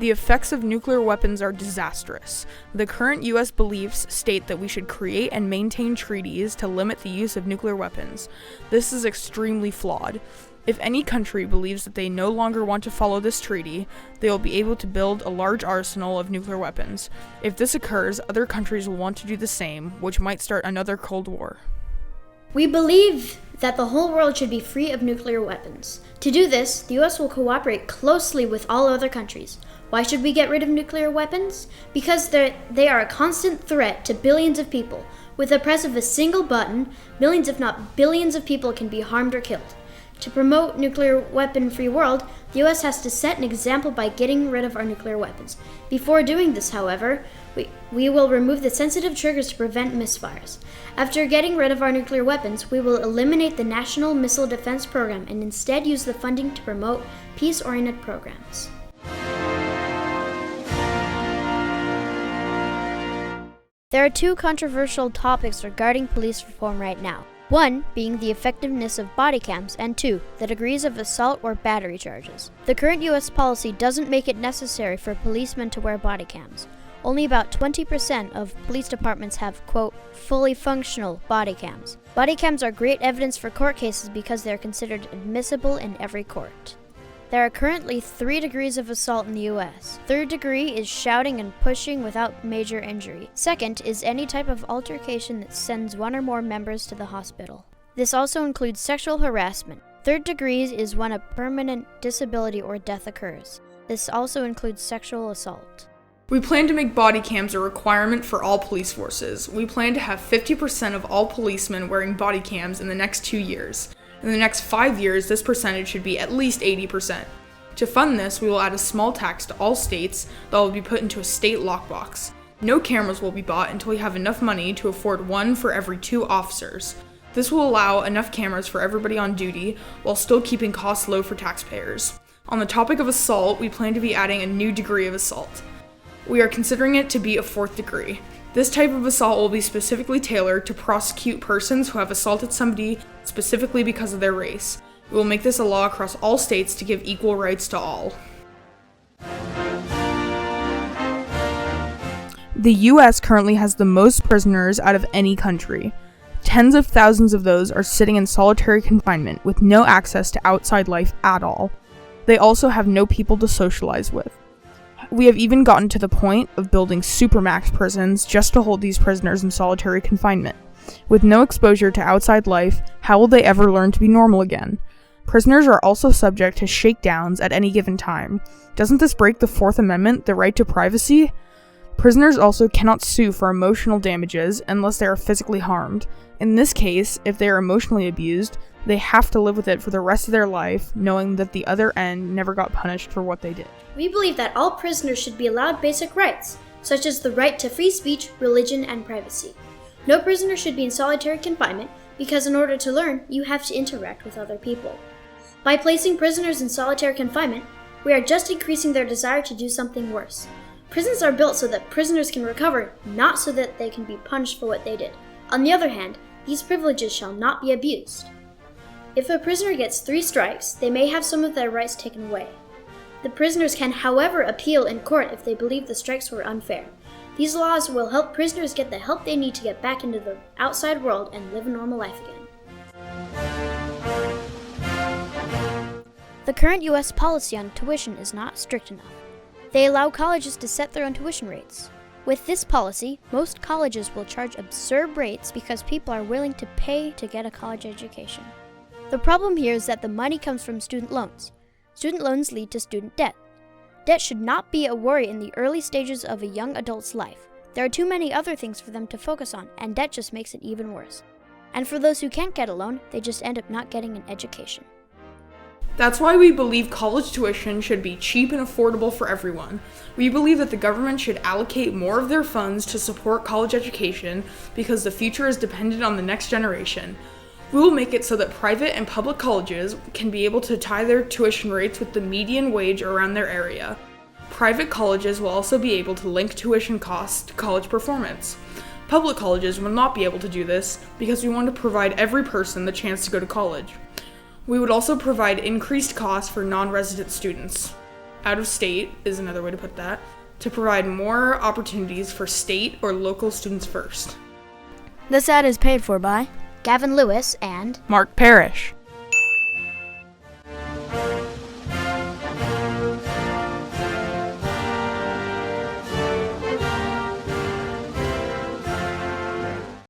The effects of nuclear weapons are disastrous. The current U.S. beliefs state that we should create and maintain treaties to limit the use of nuclear weapons. This is extremely flawed. If any country believes that they no longer want to follow this treaty, they will be able to build a large arsenal of nuclear weapons. If this occurs, other countries will want to do the same, which might start another Cold War. We believe that the whole world should be free of nuclear weapons. To do this, the US will cooperate closely with all other countries. Why should we get rid of nuclear weapons? Because they are a constant threat to billions of people. With the press of a single button, millions if not billions of people can be harmed or killed. To promote nuclear weapon-free world, the US has to set an example by getting rid of our nuclear weapons. Before doing this, however, we will remove the sensitive triggers to prevent misfires. After getting rid of our nuclear weapons, we will eliminate the National Missile Defense Program and instead use the funding to promote peace-oriented programs. There are two controversial topics regarding police reform right now. One being the effectiveness of body cams, and two, the degrees of assault or battery charges. The current US policy doesn't make it necessary for policemen to wear body cams. Only about 20% of police departments have, quote, fully functional body cams. Body cams are great evidence for court cases because they are considered admissible in every court. There are currently 3 degrees of assault in the US. Third degree is shouting and pushing without major injury. Second is any type of altercation that sends one or more members to the hospital. This also includes sexual harassment. Third degree is when a permanent disability or death occurs. This also includes sexual assault. We plan to make body cams a requirement for all police forces. We plan to have 50% of all policemen wearing body cams in the next 2 years. In the next 5 years, this percentage should be at least 80%. To fund this, we will add a small tax to all states that will be put into a state lockbox. No cameras will be bought until we have enough money to afford one for every 2 officers. This will allow enough cameras for everybody on duty while still keeping costs low for taxpayers. On the topic of assault, we plan to be adding a new degree of assault. We are considering it to be a 4th degree. This type of assault will be specifically tailored to prosecute persons who have assaulted somebody specifically because of their race. We will make this a law across all states to give equal rights to all. The US currently has the most prisoners out of any country. Tens of thousands of those are sitting in solitary confinement with no access to outside life at all. They also have no people to socialize with. We have even gotten to the point of building supermax prisons just to hold these prisoners in solitary confinement. With no exposure to outside life, how will they ever learn to be normal again? Prisoners are also subject to shakedowns at any given time. Doesn't this break the 4th Amendment, the right to privacy? Prisoners also cannot sue for emotional damages unless they are physically harmed. In this case, if they are emotionally abused, they have to live with it for the rest of their life, knowing that the other end never got punished for what they did. We believe that all prisoners should be allowed basic rights, such as the right to free speech, religion, and privacy. No prisoner should be in solitary confinement because in order to learn, you have to interact with other people. By placing prisoners in solitary confinement, we are just increasing their desire to do something worse. Prisons are built so that prisoners can recover, not so that they can be punished for what they did. On the other hand, these privileges shall not be abused. If a prisoner gets 3 strikes, they may have some of their rights taken away. The prisoners can, however, appeal in court if they believe the strikes were unfair. These laws will help prisoners get the help they need to get back into the outside world and live a normal life again. The current U.S. policy on tuition is not strict enough. They allow colleges to set their own tuition rates. With this policy, most colleges will charge absurd rates because people are willing to pay to get a college education. The problem here is that the money comes from student loans. Student loans lead to student debt. Debt should not be a worry in the early stages of a young adult's life. There are too many other things for them to focus on, and debt just makes it even worse. And for those who can't get a loan, they just end up not getting an education. That's why we believe college tuition should be cheap and affordable for everyone. We believe that the government should allocate more of their funds to support college education because the future is dependent on the next generation. We will make it so that private and public colleges can be able to tie their tuition rates with the median wage around their area. Private colleges will also be able to link tuition costs to college performance. Public colleges will not be able to do this because we want to provide every person the chance to go to college. We would also provide increased costs for non-resident students. out of state is another way to put that, to provide more opportunities for state or local students first. This ad is paid for by Gavin Lewis and Mark Parrish.